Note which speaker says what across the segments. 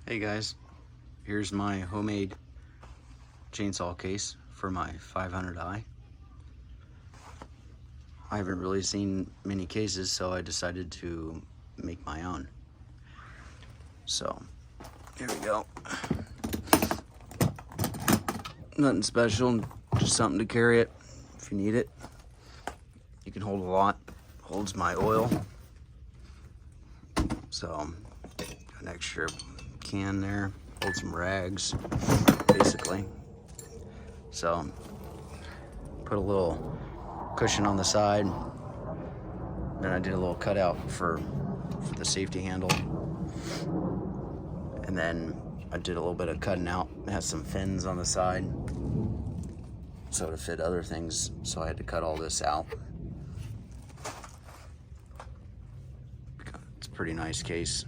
Speaker 1: Hey guys, here's my homemade chainsaw case for my 500i. I haven't really seen many cases, so I decided to make my own. So, here we go. Nothing special, just something to carry it if you need it. You can hold a lot. Holds my oil. So, got an extra can there. Hold some rags, basically. So, put a little cushion on the side. Then I did a little cutout for the safety handle. And then I did a little bit of cutting out. It has some fins on the side, so to fit other things, so I had to cut all this out. It's a pretty nice case.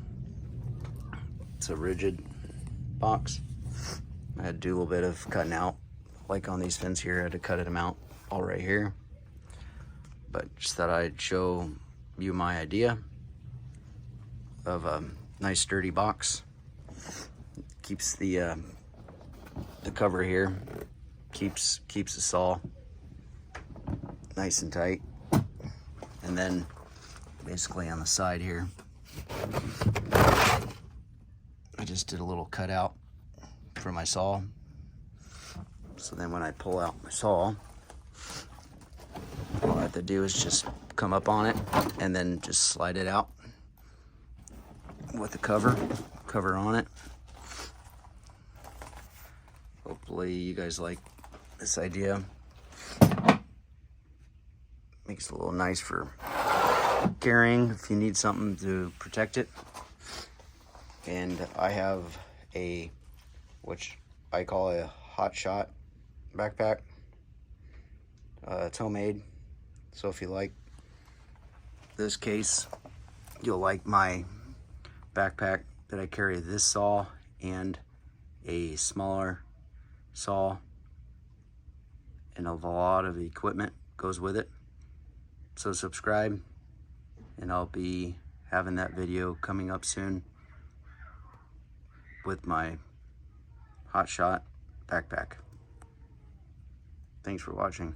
Speaker 1: It's a rigid box. I had to do a little bit of cutting out, like on these fins here. I had to cut them out all right here. But just thought I'd show you my idea of a nice sturdy box. Keeps the cover here, keeps the saw nice and tight. And then basically on the side here, I just did a little cutout for my saw. So then when I pull out my saw, all I have to do is just come up on it and then just slide it out with the cover on it. Hopefully you guys like this idea. Makes it a little nice for carrying if you need something to protect it. And I have which I call a hot shot backpack. It's homemade, so if you like this case, you'll like my backpack that I carry this saw and a smaller saw, and a lot of equipment goes with it. So subscribe, and I'll be having that video coming up soon with my hot shot backpack. Thanks for watching.